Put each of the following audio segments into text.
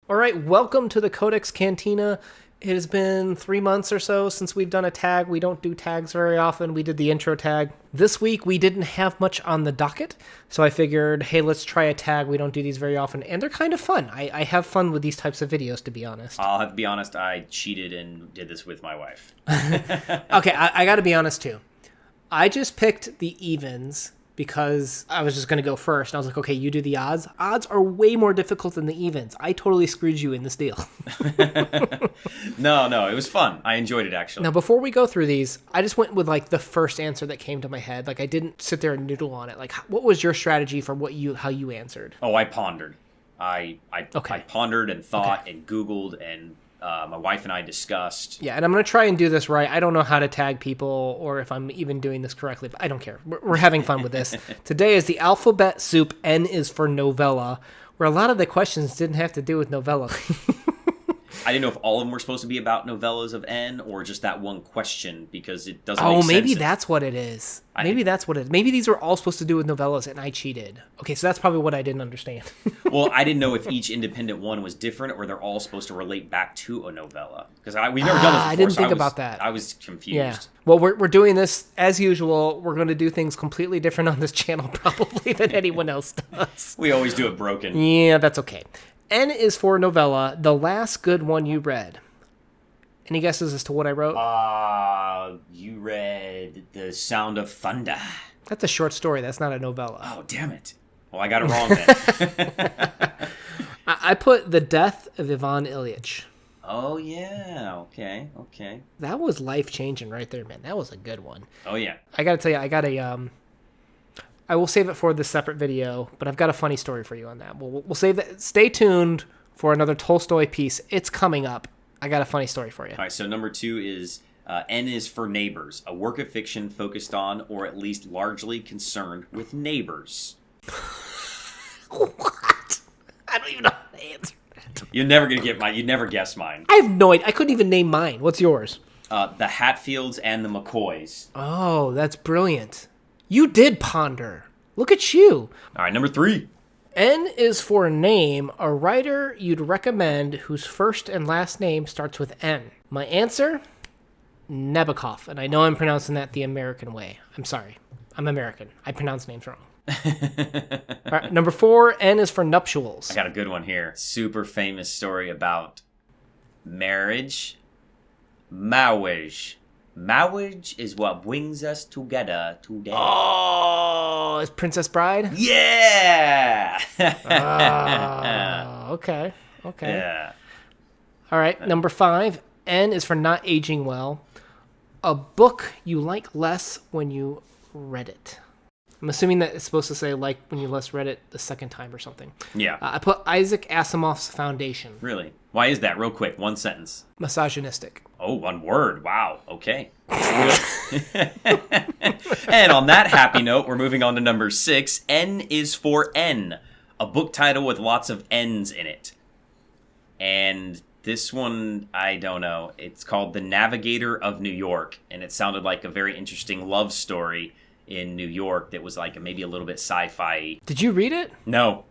All right, welcome to the Codex Cantina. It has been 3 months or so since we've done a tag. We don't do tags very often. We did the intro tag. This week, we didn't have much on the docket, so I figured, hey, let's try a tag. We don't do these very often, and they're kind of fun. I have fun with these types of videos, to be honest. I'll have to be honest, I cheated and did this with my wife. Okay, I got to be honest, too. I just picked the evens because I was just going to go first. And I was like, okay, you do the odds. Odds are way more difficult than the evens. I totally screwed you in this deal. No, it was fun. I enjoyed it, actually. Now, before we go through these, I just went with like the first answer that came to my head. Like, I didn't sit there and noodle on it. Like, what was your strategy for how you answered? Oh, I pondered. I pondered and thought and Googled, and my wife and I discussed. Yeah, and I'm going to try and do this right. I don't know how to tag people or if I'm even doing this correctly, but I don't care. We're having fun with this. Today is the alphabet soup. N is for novella, where a lot of the questions didn't have to do with novella. I didn't know if all of them were supposed to be about novellas of N or just that one question, because it doesn't make sense. Oh, maybe that's what it is. Maybe that's what it is. Maybe these were all supposed to do with novellas, and I cheated. Okay, so that's probably what I didn't understand. Well, I didn't know if each independent one was different or they're all supposed to relate back to a novella. Because we've never done this before. I didn't think about that. I was confused. Yeah. Well, we're doing this, as usual. We're going to do things completely different on this channel, probably, than anyone else does. We always do it broken. Yeah, that's okay. N is for novella, the last good one you read. Any guesses as to what I wrote? You read The Sound of Thunder. That's a short story. That's not a novella. Oh, damn it. Well, I got it wrong then. I put The Death of Ivan Ilyich. Oh, yeah. Okay. That was life-changing right there, man. That was a good one. Oh, yeah. I got to tell you, I will save it for the separate video, but I've got a funny story for you on that. We'll save that. Stay tuned for another Tolstoy piece. It's coming up. I got a funny story for you. All right, so number 2 is N is for Neighbors, a work of fiction focused on, or at least largely concerned with neighbors. What? I don't even know how to answer that. You're never going to get mine. You'd never guess mine. I have no idea. I couldn't even name mine. What's yours? The Hatfields and the McCoys. Oh, that's brilliant. You did ponder. Look at you. All right, number 3. N is for name, a writer you'd recommend whose first and last name starts with N. My answer? Nabokov. And I know I'm pronouncing that the American way. I'm sorry. I'm American. I pronounce names wrong. All right, number 4, N is for nuptials. I got a good one here. Super famous story about marriage. Marriage. Marriage is what brings us together today. Oh, is Princess Bride? Yeah! Okay. Yeah. All right, number 5, N is for not aging well. A book you like less when you read it. I'm assuming that it's supposed to say like when you less read it the second time or something. Yeah. I put Isaac Asimov's Foundation. Really? Why is that? Real quick, one sentence. Misogynistic. Oh, one word. Wow. Okay. And on that happy note, we're moving on to number 6. N is for N, a book title with lots of N's in it. And this one, I don't know. It's called The Navigator of New York, and it sounded like a very interesting love story in New York that was like maybe a little bit sci-fi. Did you read it? No.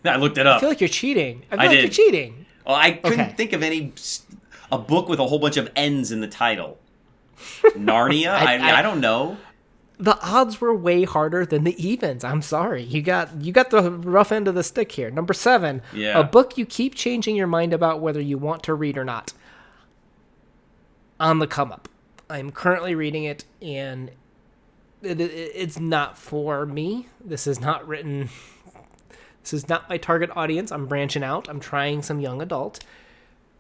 I looked it up. I feel like you're cheating. I did. You're cheating. Well, I couldn't think of a book with a whole bunch of N's in the title. Narnia? I don't know. The odds were way harder than the evens. I'm sorry. You got the rough end of the stick here. Number 7. Yeah. A book you keep changing your mind about whether you want to read or not. On the come up. I'm currently reading it, and it's not for me. This is not written. This is not my target audience. I'm branching out. I'm trying some young adult.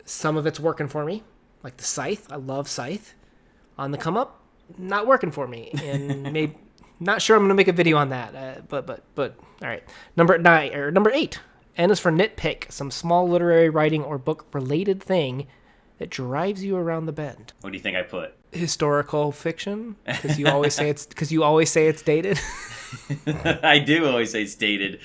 Some of it's working for me, like the Scythe. I love Scythe. On the come up, not working for me, and maybe not sure I'm going to make a video on that. But all right. Number 8. N is for Nitpick, some small literary writing or book related thing that drives you around the bend. What do you think I put? Historical fiction, because you always say it's dated. I do always say it's dated.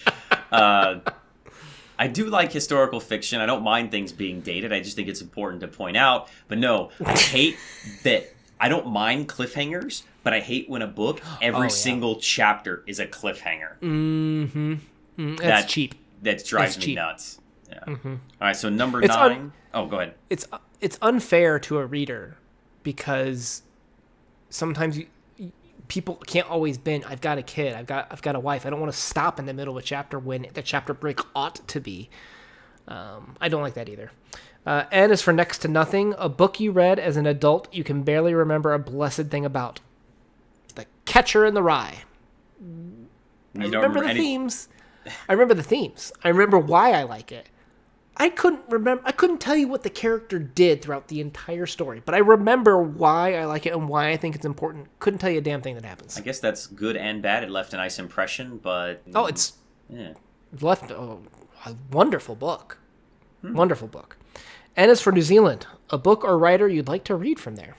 I do like historical fiction. I don't mind things being dated. I just think it's important to point out. But no, I hate that. I don't mind cliffhangers, but I hate when a book, every single chapter is a cliffhanger. Mm-hmm. That's cheap. That drives me nuts. Yeah. All right, so number It's 9. Oh, go ahead. It's unfair to a reader because sometimes people can't always binge. I've got a kid. I've got a wife. I don't want to stop in the middle of a chapter when the chapter break ought to be. I don't like that either. N is for next to nothing. A book you read as an adult you can barely remember a blessed thing about. The Catcher in the Rye. I remember the themes. I remember the themes. I remember why I like it. I couldn't tell you what the character did throughout the entire story, but I remember why I like it and why I think it's important. Couldn't tell you a damn thing that happens. I guess that's good and bad. It left a nice impression, but it's left a wonderful book. Wonderful book. N is for New Zealand. A book or writer you'd like to read from there.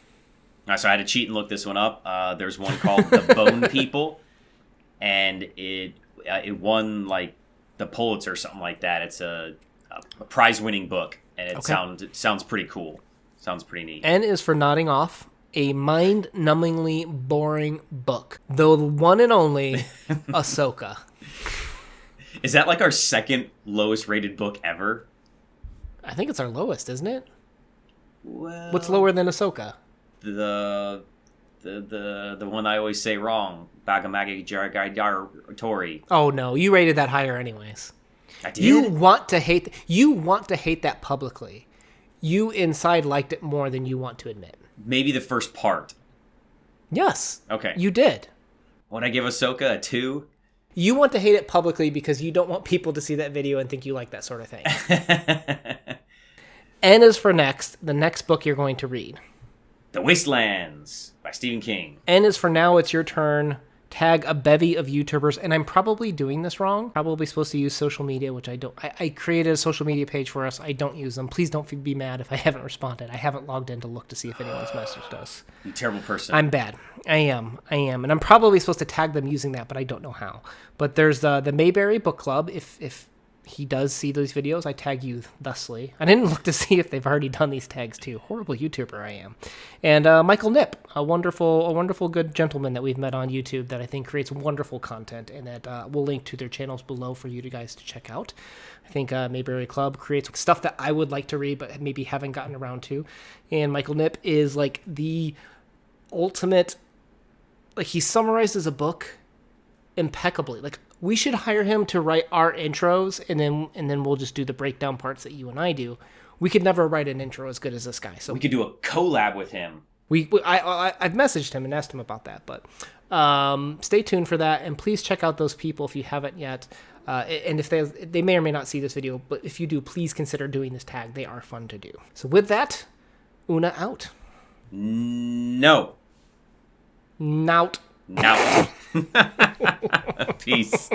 All right, so I had to cheat and look this one up. There's one called The Bone People, and it won like the Pulitzer or something like that. It's a prize-winning book, and it sounds pretty cool. Sounds pretty neat. N is for Nodding Off, a mind-numbingly boring book. The one and only Ahsoka. Is that like our second lowest-rated book ever? I think it's our lowest, isn't it? Well, what's lower than Ahsoka? The one I always say wrong, Bagamagi Tori. Oh no, you rated that higher anyways. I did. You want to hate that publicly. You inside liked it more than you want to admit. Maybe the first part. Yes. Okay. You did. Would I give Ahsoka a 2? You want to hate it publicly because you don't want people to see that video and think you like that sort of thing. N is for next, the next book you're going to read. The Wastelands by Stephen King. N is for now, it's your turn. Tag a bevy of YouTubers, and I'm probably doing this wrong. Probably supposed to use social media, which I don't. I created a social media page for us. I don't use them. Please don't be mad if I haven't responded. I haven't logged in to look to see if anyone's messaged us. You terrible person. I'm bad. I am. And I'm probably supposed to tag them using that, but I don't know how. But there's the Mayberry Book Club. If he does see those videos, I tag you thusly. I didn't look to see if they've already done these tags too. Horrible YouTuber I am. And Michael Nip, a wonderful good gentleman that we've met on YouTube that I think creates wonderful content, and that we'll link to their channels below for you guys to check out. I think Mayberry Club creates stuff that I would like to read but maybe haven't gotten around to. And Michael Nip is like the ultimate, like he summarizes a book impeccably. Like we should hire him to write our intros, and then we'll just do the breakdown parts that you and I do. We could never write an intro as good as this guy. So we could do a collab with him. I've messaged him and asked him about that, but stay tuned for that, and please check out those people if you haven't yet. And if they may or may not see this video, but if you do, please consider doing this tag. They are fun to do. So with that, Una out. No. Nout. Now. Peace.